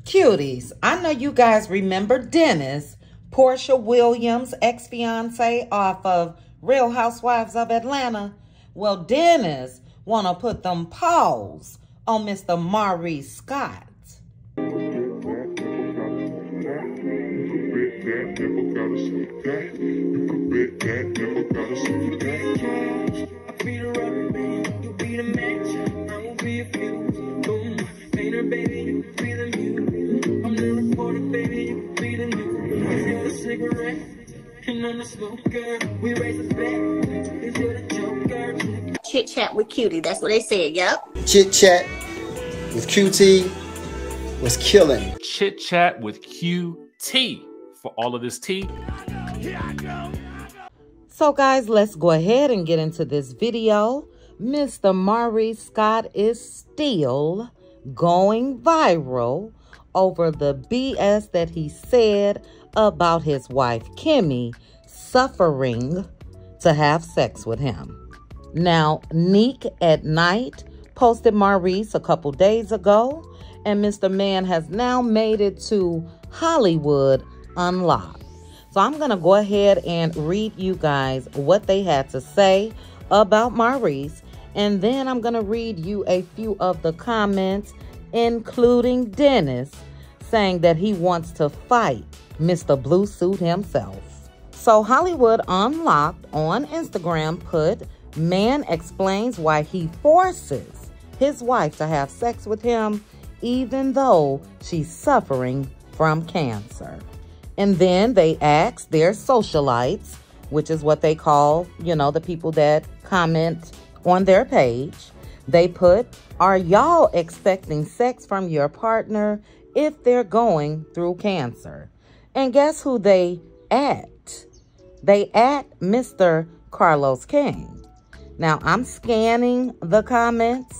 Cuties, I know you guys remember Dennis, Porsha Williams' ex-fiance off of Real Housewives of Atlanta. Well, Dennis want to put them paws on Mr. Maurice Scott. Chit chat with cutie. That's what they said. Yep. Chit chat with QT was killing. Chit chat with QT for all of this tea. So guys, let's go ahead and get into this video. Mr. Maurice Scott is still going viral over the BS that he said about his wife Kimmy suffering to have sex with him. Now, Neek at Night posted Maurice a couple days ago, and Mr. Man has now made it to Hollywood Unlocked. So I'm going to go ahead and read you guys what they had to say about Maurice, and then I'm going to read you a few of the comments, including Dennis, saying that he wants to fight Mr. Blue Suit himself. So Hollywood Unlocked on Instagram put, man explains why he forces his wife to have sex with him even though she's suffering from cancer. And then they asked their socialites, which is what they call, you know, the people that comment on their page. They put, are y'all expecting sex from your partner if they're going through cancer? And guess who they at? They at Mr. Carlos King. Now, I'm scanning the comments.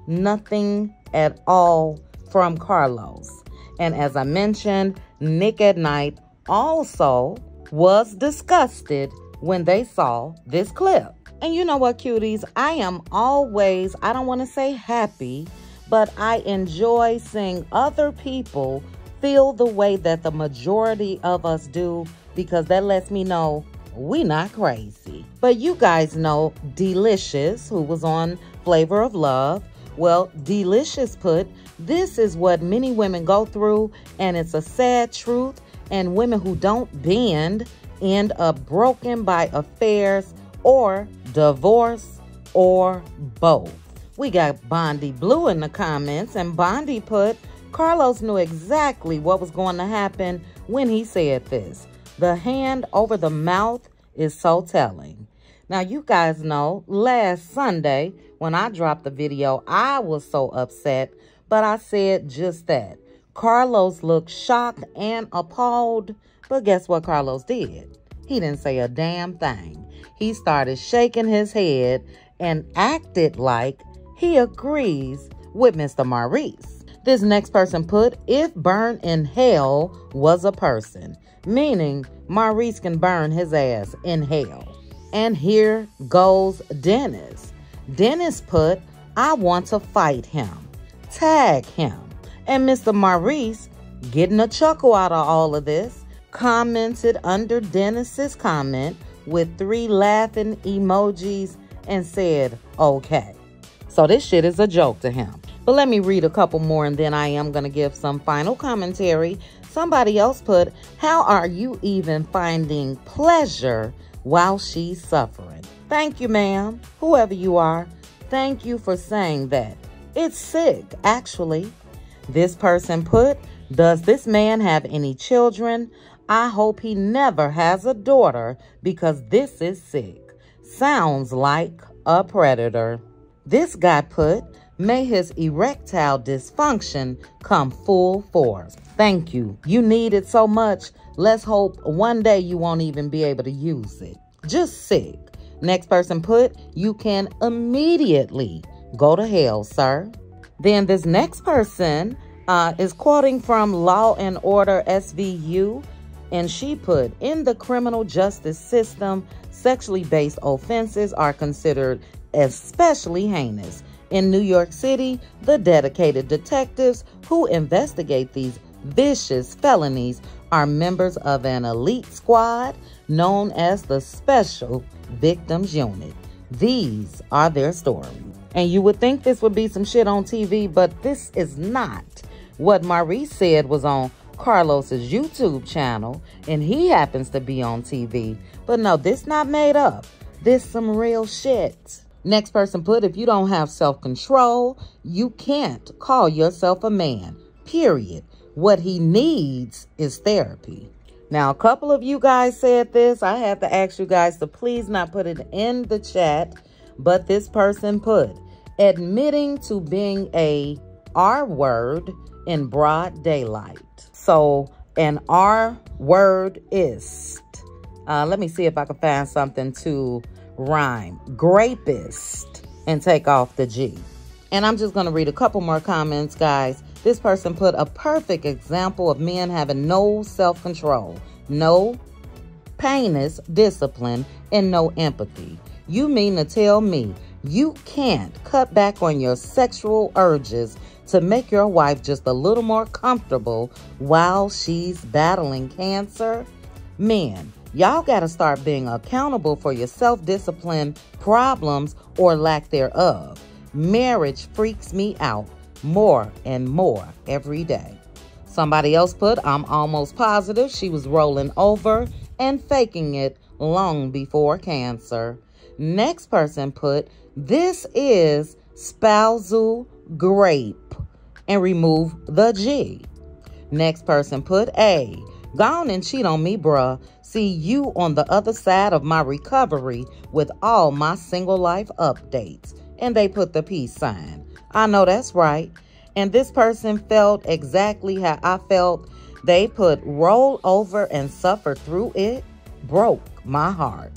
Nothing at all from Carlos. And as I mentioned, Nick at Night also was disgusted when they saw this clip. And you know what, cuties? I am always, I don't want to say happy, but I enjoy seeing other people feel the way that the majority of us do, because that lets me know we not crazy. But you guys know Delicious, who was on Flavor of Love. Well, Delicious put, this is what many women go through, and it's a sad truth, and women who don't bend end up broken by affairs or divorce or both. We got Bondi Blue in the comments, and Bondi put, Carlos knew exactly what was going to happen when he said this. The hand over the mouth is so telling. Now, you guys know last Sunday when I dropped the video, I was so upset, but I said just that. Carlos looked shocked and appalled, but guess what Carlos did? He didn't say a damn thing. He started shaking his head and acted like he agrees with Mr. Maurice. This next person put, if burn in hell was a person, meaning Maurice can burn his ass in hell. And here goes Dennis. Dennis put, I want to fight him. Tag him. And Mr. Maurice, getting a chuckle out of all of this, commented under Dennis's comment with 3 laughing emojis and said, okay. So this shit is a joke to him. But let me read a couple more and then I am going to give some final commentary. Somebody else put, how are you even finding pleasure while she's suffering? Thank you, ma'am. Whoever you are, thank you for saying that. It's sick, actually. This person put, does this man have any children? I hope he never has a daughter because this is sick. Sounds like a predator. This guy put, may his erectile dysfunction come full force. Thank you. You need it so much. Let's hope one day you won't even be able to use it. Just sick. Next person put, you can immediately go to hell, sir. Then this next person is quoting from Law and Order SVU, and she put, in the criminal justice system, sexually based offenses are considered especially heinous. In New York City, the dedicated detectives who investigate these vicious felonies are members of an elite squad known as the Special Victims Unit. These are their stories. And you would think this would be some shit on TV, but this is not. What Maurice said was on Carlos's YouTube channel, and he happens to be on TV. But no, this not made up. This some real shit. Next person put, if you don't have self-control, you can't call yourself a man, period. What he needs is therapy. Now, a couple of you guys said this. I had to ask you guys to please not put it in the chat, but this person put, admitting to being a R word in broad daylight. So an R word is, let me see if I can find something to rhyme. Grapist, and take off the G. And I'm just going to read a couple more comments, guys. This person put a perfect example of men having no self-control, no penis discipline, and no empathy. You mean to tell me you can't cut back on your sexual urges to make your wife just a little more comfortable while she's battling cancer? Men, y'all got to start being accountable for your self-discipline problems or lack thereof. Marriage freaks me out more and more every day. Somebody else put, I'm almost positive she was rolling over and faking it long before cancer. Next person put, this is spousal grape, and remove the G. Next person put, A, go on and cheat on me, bruh. See you on the other side of my recovery with all my single life updates. And they put the peace sign. I know that's right. And this person felt exactly how I felt. They put roll over and suffer through it. Broke my heart.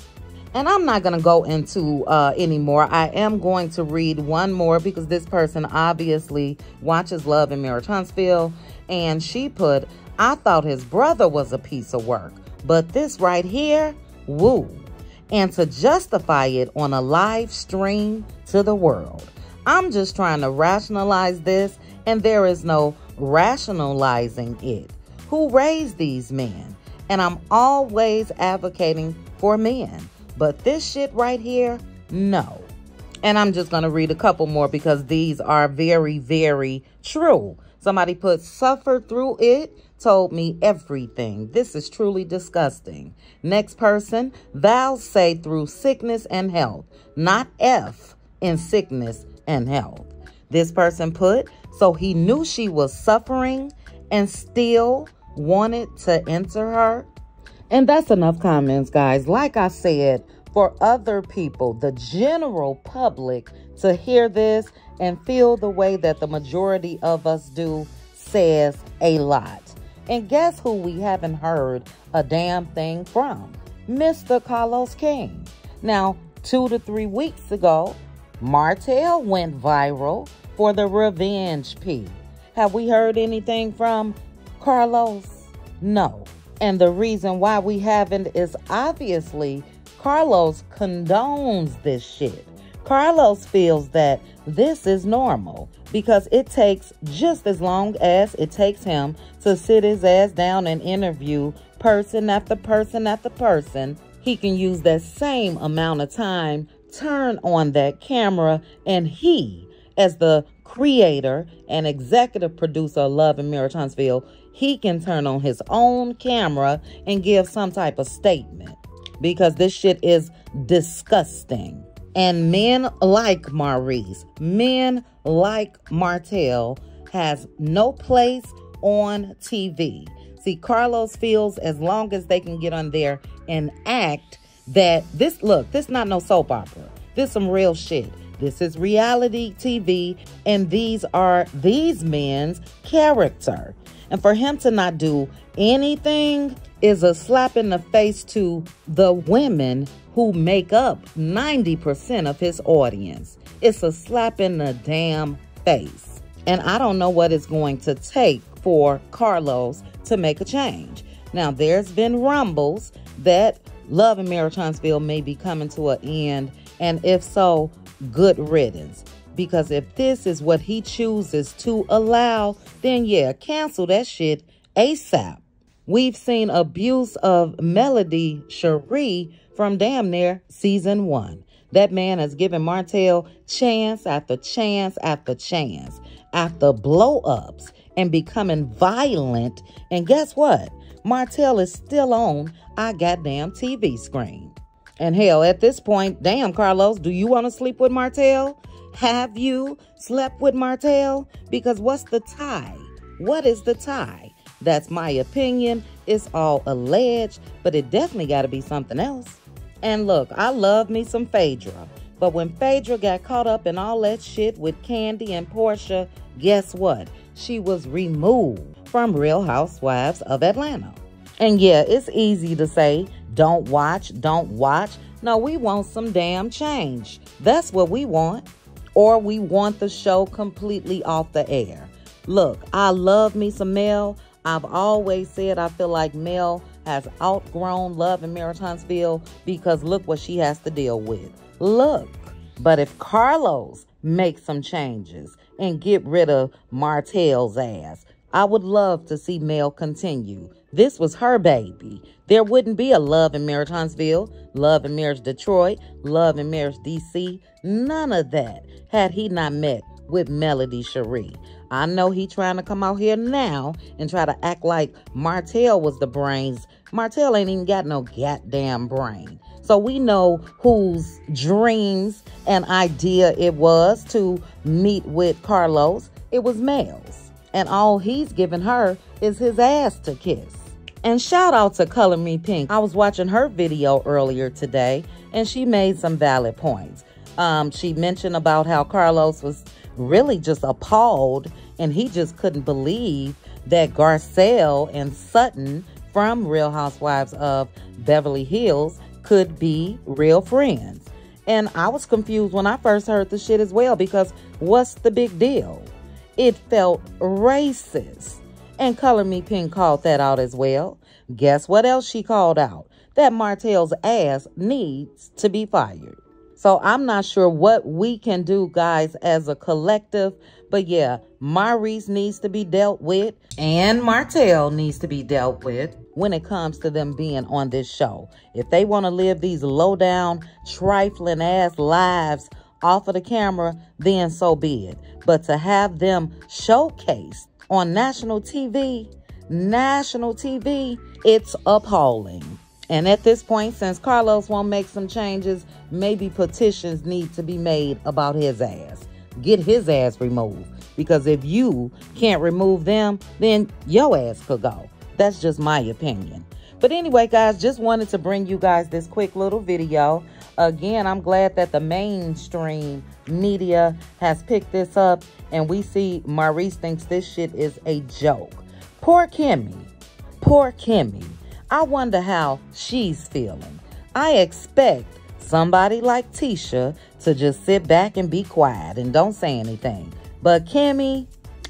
And I'm not going to go into any more. I am going to read one more because this person obviously watches Love and Marriage Huntsville. And she put, I thought his brother was a piece of work. But this right here, woo. And to justify it on a live stream to the world. I'm just trying to rationalize this, and there is no rationalizing it. Who raised these men? And I'm always advocating for men. But this shit right here, no. And I'm just going to read a couple more because these are very, very true. Somebody put, suffered through it, told me everything. This is truly disgusting. Next person, thou say through sickness and health, not F in sickness and health. This person put, so he knew she was suffering and still wanted to enter her. And that's enough comments, guys. Like I said, for other people, the general public, to hear this and feel the way that the majority of us do says a lot. And guess who we haven't heard a damn thing from? Mr. Carlos King. Now, 2 to 3 weeks ago, Martell went viral for the revenge P. Have we heard anything from Carlos? No. And the reason why we haven't is obviously Carlos condones this shit. Carlos feels that this is normal because it takes just as long as it takes him to sit his ass down and interview person after person after person. He can use that same amount of time, turn on that camera, and he, as the creator and executive producer of Love and Marriage Huntsville, he can turn on his own camera and give some type of statement because this shit is disgusting. And men like Maurice, men like Martell has no place on TV. See, Carlos feels as long as they can get on there and act that this not no soap opera. This some real shit. This is reality TV, and these are these men's character. And for him to not do anything is a slap in the face to the women who make up 90% of his audience. It's a slap in the damn face. And I don't know what it's going to take for Carlos to make a change. Now, there's been rumbles that Love and Marriage Huntsville may be coming to an end. And if so, good riddance. Because if this is what he chooses to allow, then yeah, cancel that shit ASAP. We've seen abuse of Melody Cherie from damn near season 1. That man has given Martell chance after chance after chance after blow-ups and becoming violent. And guess what? Martell is still on our goddamn TV screen. And hell, at this point, damn, Carlos, do you want to sleep with Martell? Have you slept with Martell? Because what's the tie? What is the tie? That's my opinion. It's all alleged, but it definitely got to be something else. And look, I love me some Phaedra. But when Phaedra got caught up in all that shit with Candy and Porsha, guess what? She was removed from Real Housewives of Atlanta. And yeah, it's easy to say, don't watch, don't watch. No, we want some damn change. That's what we want. Or we want the show completely off the air. Look, I love me some Mel. I've always said I feel like Mel has outgrown Love and Marriage Huntsville because look what she has to deal with. Look, but if Carlos makes some changes and get rid of Martell's ass, I would love to see Mel continue. This was her baby. There wouldn't be a Love and Marriage Huntsville, Love and Marriage Detroit, Love and Marriage DC, none of that had he not met with Melody Cherie. I know he trying to come out here now and try to act like Martell was the brains. Martell ain't even got no goddamn brain. So we know whose dreams and idea it was to meet with Carlos. It was Mel's. And all he's giving her is his ass to kiss. And shout out to Color Me Pink. I was watching her video earlier today and she made some valid points. She mentioned about how Carlos was really just appalled and he just couldn't believe that Garcelle and Sutton from Real Housewives of Beverly Hills could be real friends. And I was confused when I first heard the shit as well, because what's the big deal? It felt racist. And Color Me Pink called that out as well. Guess what else she called out? That Martell's ass needs to be fired. So I'm not sure what we can do, guys, as a collective. But yeah, Maurice needs to be dealt with and Martell needs to be dealt with when it comes to them being on this show. If they want to live these low down, trifling ass lives off of the camera, then so be it. But to have them showcased on national TV, it's appalling. And at this point, since Carlos won't make some changes, maybe petitions need to be made about his ass. Get his ass removed. Because if you can't remove them, then your ass could go. That's just my opinion. But anyway, guys, just wanted to bring you guys this quick little video. Again, I'm glad that the mainstream media has picked this up. And we see Maurice thinks this shit is a joke. Poor Kimmy. Poor Kimmy. I wonder how she's feeling. I expect somebody like Tisha to just sit back and be quiet and don't say anything. But Kimmy,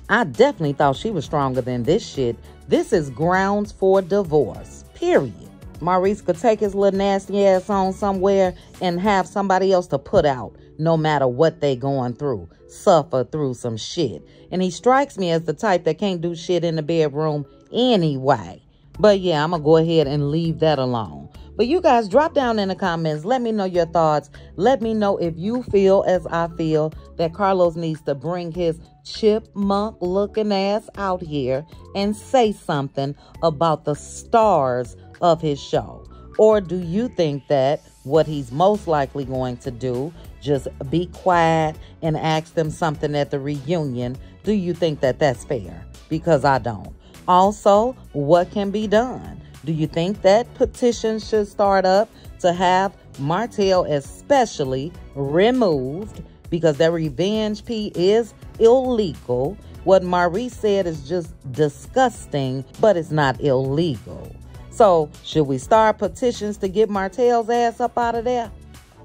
I definitely thought she was stronger than this shit. This is grounds for divorce, period. Maurice could take his little nasty ass on somewhere and have somebody else to put out, no matter what they going through, suffer through some shit. And he strikes me as the type that can't do shit in the bedroom anyway. But yeah, I'm going to go ahead and leave that alone. But you guys, drop down in the comments. Let me know your thoughts. Let me know if you feel as I feel that Carlos needs to bring his chipmunk-looking ass out here and say something about the stars of his show. Or do you think that what he's most likely going to do, just be quiet and ask them something at the reunion? Do you think that that's fair? Because I don't. Also, what can be done? Do you think that petitions should start up to have Martell especially removed? Because that revenge P is illegal. What Maurice said is just disgusting, but it's not illegal. So, should we start petitions to get Martell's ass up out of there?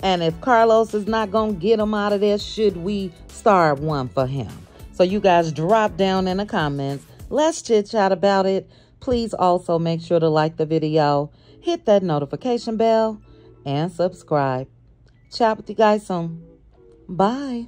And if Carlos is not going to get him out of there, should we start one for him? So you guys drop down in the comments. Let's chit chat about it. Please also make sure to like the video, hit that notification bell, and subscribe. Chat with you guys soon. Bye.